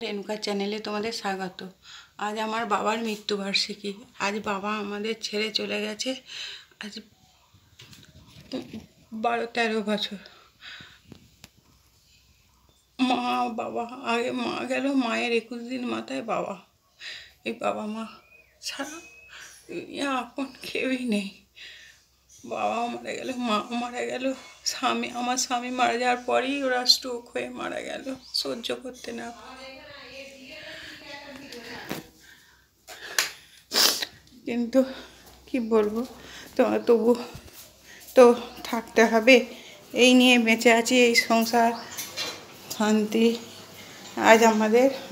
রেণুকা চ্যানেলে তোমাদের স্বাগত। আজ আমার বাবার মৃত্যুবার্ষিকী। আজ বাবা আমাদের ছেড়ে চলে গেছে। আজ 12-13 বছর। বাবা আগে মা গেল, মায়ের 21 দিন মাথায় বাবা। এই বাবা মা ছাড়া এখন কেউই নেই। বাবাও মারা গেল, মা মারা গেল, আমার স্বামী মারা যাওয়ার পরেই ওরা স্ট্রোক হয়ে মারা গেল, সহ্য করতে না। কিন্তু কি বলবো, তবু তো থাকতে হবে, এই নিয়ে বেঁচে আছি, এই সংসার শান্তি। আজ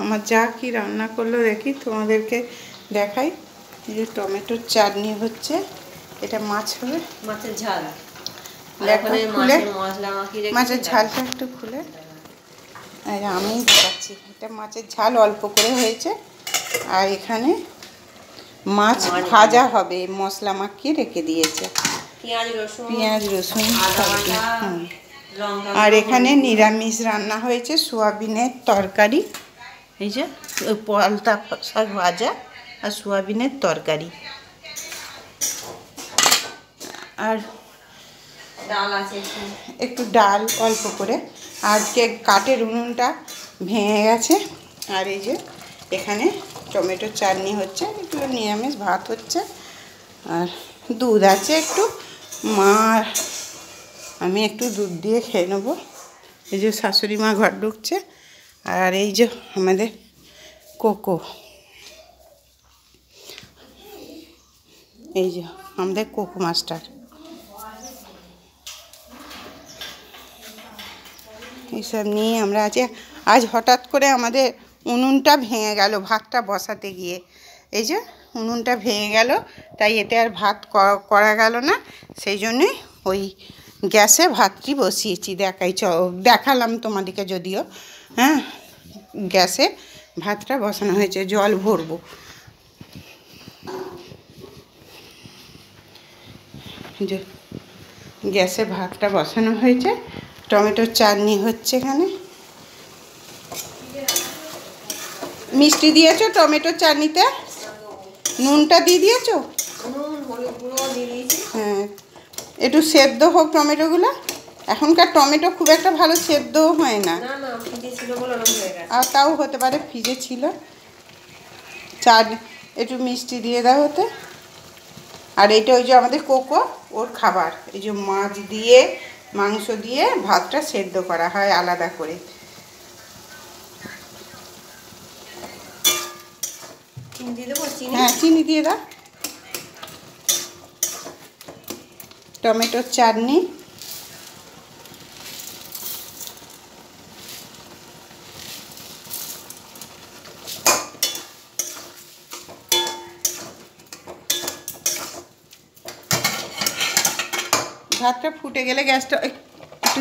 আমার যা কি রান্না করলো দেখি, তোমাদেরকে দেখাই। এই যে টমেটোর চাটনি হচ্ছে, এটা মাছ হবে, মাছের ঝাল। খুলে মাছের ঝালটা একটু খুলে আমি দেখাচ্ছি। এটা মাছের ঝাল অল্প করে হয়েছে, আর এখানে মাছ ভাজা হবে, মশলা মাখিয়ে রেখে দিয়েছে, পেঁয়াজ রসুন। আর এখানে নিরামিষ রান্না হয়েছে, সোয়াবিনের তরকারি, এই যে পালতা শাক ভাজা আর সোয়াবিনের তরকারি, আর ডাল আছে, একটু ডাল অল্প করে। আজকে কাঠের উনুনটা ভেঙে গেছে। আর এই যে এখানে টমেটো চাটনি হচ্ছে, একটু নিরামিষ ভাত হচ্ছে, আর দুধ আছে একটু। মা আমি একটু দুধ দিয়ে খেয়ে নেবো। এই যে শাশুড়ি মা ঘর ঢুকছে, আর এই যে আমাদের কোকো, এই যে আমাদের কোকো মাস্টার। এইসব নিয়ে আমরা আজ হঠাৎ করে আমাদের উনুনটা ভেঙে গেল ভাতটা বসাতে গিয়ে। এই যে উনুনটা ভেঙে গেল, তাই এতে আর ভাত করা গেল না, সেই জন্যই ওই গ্যাসে ভাতটি বসিয়েছি। দেখালাম তোমাদেরকে যদিও, হ্যাঁ, গ্যাসে ভাতটা বসানো হয়েছে, জল ভরবো। যে গ্যাসে ভাতটা বসানো হয়েছে, টমেটোর চাটনি হচ্ছে। এখানে মিষ্টি দিয়েছো টমেটোর চাটনিতে? নুনটা দিয়ে দিয়েছো? হ্যাঁ, একটু সেদ্ধ হোক টমেটোগুলো। এখনকার টমেটো খুব একটা ভালো সেদ্ধও হয় না, আর তাও হতে পারে ফ্রিজে ছিল। একটু মিষ্টি দিয়ে দাও হতে। আর এটা ওই যে আমাদের কোকো, ওর খাবার। এই যে মাছ দিয়ে মাংস দিয়ে ভাতটা সেদ্ধ করা হয় আলাদা করে। হ্যাঁ, চিনি দিয়ে দাও। টমেটোর চাটনি, ভাতটা ফুটে গেলে গ্যাসটা একটু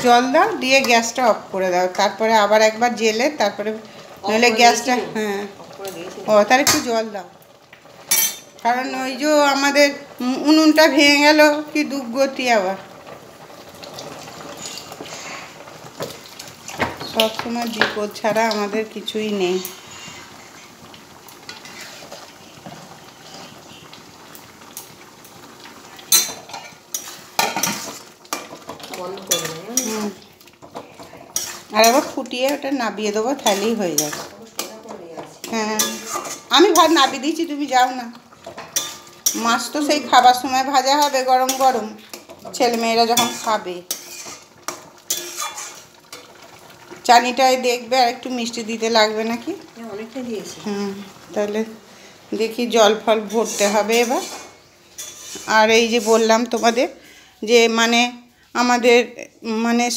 জল দাও, দিয়ে গ্যাসটা অফ করে দাও, তারপরে আবার একবার জেলে, তারপরে নইলে গ্যাসটা, হ্যাঁ, ও তাহলে একটু জল দাও, কারণ ওই যে আমাদের উনুনটা ভেঙে গেল, কি দুর্গতি। আবার সবসময় বিপদ ছাড়া আমাদের কিছুই নেই। আর আবার ফুটিয়ে ওটা নাবিয়ে দেবো, তাহলেই হয়ে যাবে। হ্যাঁ, আমি ভাত নাবিয়ে দিয়েছি, তুমি যাও না। মাছ তো সেই খাবার সময় ভাজা হবে, গরম গরম, ছেলেমেয়েরা যখন খাবে। চাটনিটায় দেখবে আর একটু মিষ্টি দিতে লাগবে নাকি, অনেকটা দিয়েছি। হুম, তাহলে দেখি জল ফল ভরতে হবে এবার। আর এই যে বললাম তোমাদের যে আমাদের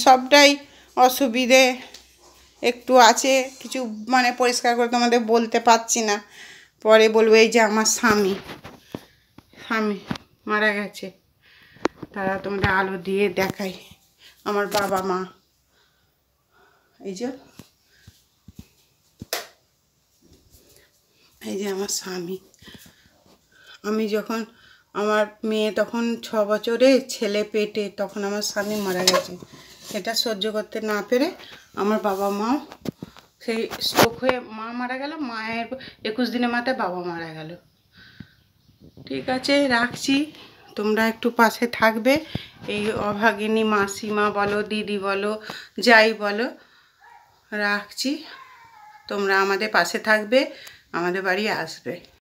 সবটাই অসুবিধে একটু আছে, কিছু পরিষ্কার করে তোমাদের বলতে পারছি না, পরে বলবো। এই যে আমার স্বামী মারা গেছে, তারা তোমাদের আলো দিয়ে দেখাই। আমার বাবা মা, এই যে আমার স্বামী। আমি যখন, আমার মেয়ে তখন 6 বছরে, ছেলে পেটে, তখন আমার স্বামী মারা গেছে। সেটা সহ্য করতে না পেরে আমার বাবা মা সেই স্ট্রোক হয়ে মা মারা গেল, মায়ের 21 দিনের মাথায় বাবা মারা গেল। ঠিক আছে, রাখছি। তোমরা একটু পাশে থাকবে, এই অভাগিনী মাসিমা বলো, দিদি বলো, যাই বলো, রাখছি। তোমরা আমাদের পাশে থাকবে, আমাদের বাড়ি আসবে।